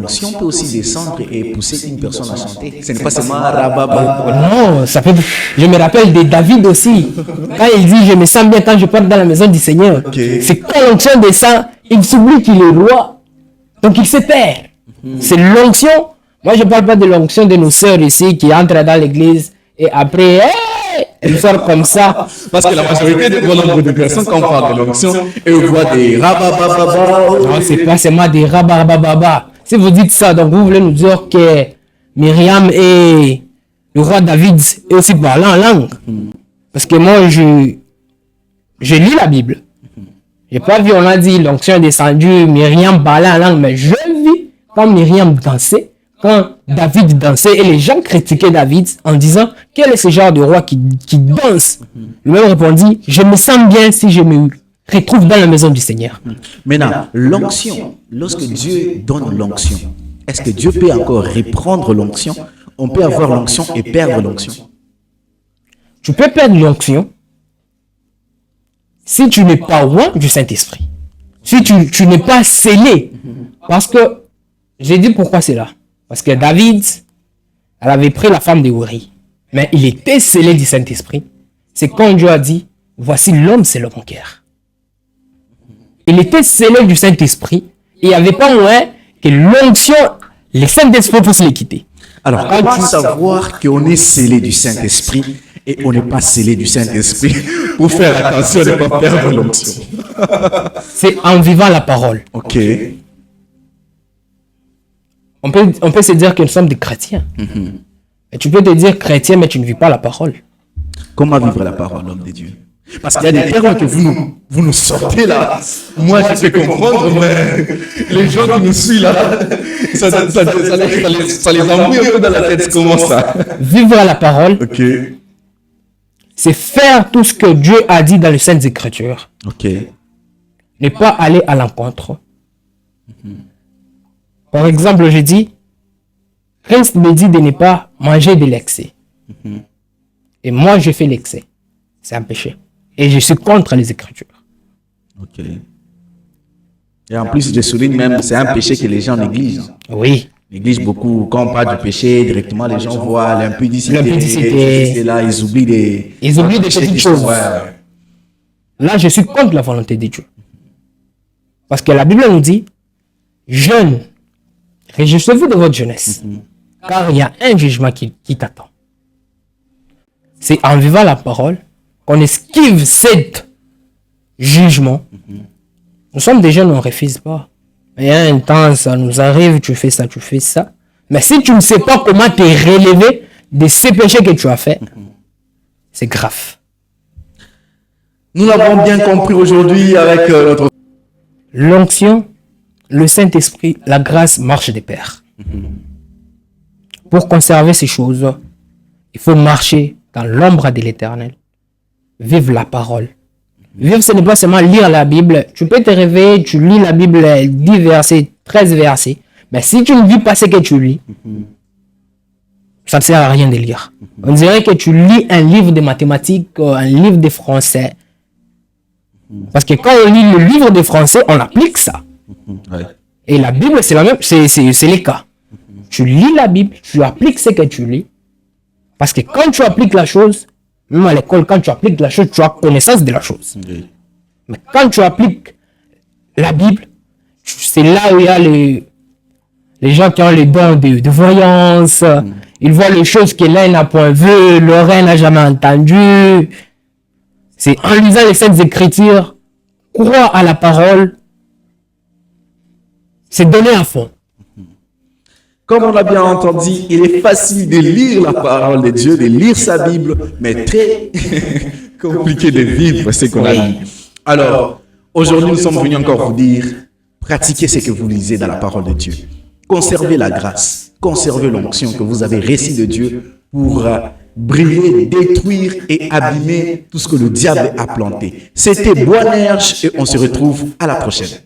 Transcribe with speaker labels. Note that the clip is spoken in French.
Speaker 1: l'onction peut aussi descendre et pousser une personne à chanter. Ce n'est pas seulement rababa.
Speaker 2: Non, ça peut... Je me rappelle de David aussi. Quand il dit, je me sens bien quand je porte dans la maison du Seigneur. C'est quand l'onction descend, il s'oublie qu'il est roi. Donc il se perd. C'est l'onction. Moi, je ne parle pas de l'onction de nos sœurs ici qui entrent dans l'église et après, elles sortent comme ça.
Speaker 1: Parce que la majorité de nombre de personnes, quand on parle de l'onction, elles voient des rabababa.
Speaker 2: Non, c'est pas seulement des rabababa. Si vous dites ça, donc vous voulez nous dire que Myriam et le roi David est aussi parlant en langue. Parce que moi, je lis la Bible. J'ai pas vu, on a dit l'onction est descendue, Myriam parlait en langue, mais je vis quand Myriam dansait, quand David dansait, et les gens critiquaient David en disant quel est ce genre de roi qui danse. Lui-même répondit, je me sens bien si je me retrouve dans la maison du Seigneur.
Speaker 1: Maintenant, l'onction, lorsque Dieu donne l'onction, est-ce que Dieu peut encore reprendre l'onction? On peut avoir l'onction et perdre l'onction.
Speaker 2: Tu peux perdre l'onction si tu n'es pas loin du Saint-Esprit. Si tu n'es pas scellé. Parce que, j'ai dit pourquoi c'est là. Parce que David, elle avait pris la femme de Uri. Mais il était scellé du Saint-Esprit. C'est quand Dieu a dit, voici l'homme, c'est le mon cœur. Il était scellé du Saint-Esprit. Et il n'y avait pas moyen que l'onction, le Saint-Esprit puisse les quitter.
Speaker 1: Alors, comment savoir qu'on est scellé du Saint-Esprit et on n'est pas scellé du Saint-Esprit pour faire attention de ne pas perdre l'onction?
Speaker 2: C'est en vivant la parole.
Speaker 1: Ok.
Speaker 2: On peut se dire que nous sommes des chrétiens. Et tu peux te dire chrétien, mais tu ne vis pas la parole.
Speaker 1: Comment vivre la parole, homme de Dieu? Parce qu'il y a des termes que vous nous sortez là. Moi, je peux comprendre, mais les gens qui nous suivent là, ça les embrouille un peu dans la tête. Comment ça?
Speaker 2: Vivre la parole,
Speaker 1: Ok.
Speaker 2: c'est faire tout ce que Dieu a dit dans les Saintes Écritures.
Speaker 1: Ok.
Speaker 2: Ne pas aller à l'encontre. Par exemple, je dis, Christ me dit de ne pas manger de l'excès. Et moi, je fais l'excès. C'est un péché. Et je suis contre les Écritures.
Speaker 1: Ok. Et en plus, je souligne même, c'est un péché que les gens négligent.
Speaker 2: Oui.
Speaker 1: Négligent beaucoup. Quand on parle du péché, directement, les gens voient l'impudicité.
Speaker 2: L'impudicité.
Speaker 1: Là, ils oublient des
Speaker 2: petites choses.
Speaker 1: Ouais.
Speaker 2: Là, je suis contre la volonté de Dieu. Parce que la Bible nous dit, jeunes, réjouissez-vous de votre jeunesse. Car il y a un jugement qui t'attend. C'est en vivant la parole qu'on esquive cet jugement. Nous sommes des jeunes, on ne refuse pas. Il y a un temps, ça nous arrive, tu fais ça, tu fais ça. Mais si tu ne sais pas comment te relever de ces péchés que tu as fait, c'est grave.
Speaker 1: Nous l'avons bien compris aujourd'hui avec notre...
Speaker 2: L'onction, le Saint-Esprit, la grâce marche de pair. Pour conserver ces choses, il faut marcher dans l'ombre de l'Éternel. Vive la parole. Vivre, ce n'est pas seulement lire la Bible. Tu peux te réveiller, tu lis la Bible, 10 versets, 13 versets. Mais si tu ne vis pas ce que tu lis, ça ne sert à rien de lire. On dirait que tu lis un livre de mathématiques, un livre de français. Parce que quand on lit le livre de français, on applique ça.
Speaker 1: Ouais.
Speaker 2: Et la Bible, c'est la même, c'est le cas. Tu lis la Bible, tu appliques ce que tu lis. Parce que quand tu appliques la chose, même à l'école, quand tu appliques la chose, tu as connaissance de la chose.
Speaker 1: Oui.
Speaker 2: Mais quand tu appliques la Bible, c'est là où il y a les gens qui ont les dons de voyance. Ils voient les choses que l'un n'a point vues, l'oreille n'a jamais entendues. C'est en lisant les Saintes Écritures, croire à la parole, c'est donner à fond.
Speaker 1: Comme on l'a bien entendu, il est facile de lire la parole de Dieu, de lire sa Bible, mais très compliqué de vivre ce qu'on a lu. Alors, aujourd'hui, nous sommes venus encore vous dire, pratiquez ce que vous lisez dans la parole de Dieu. Conservez la grâce, conservez l'onction que vous avez reçue de Dieu pour briller, détruire et abîmer tout ce que le diable a planté. C'était Boanerges et on se retrouve à la prochaine.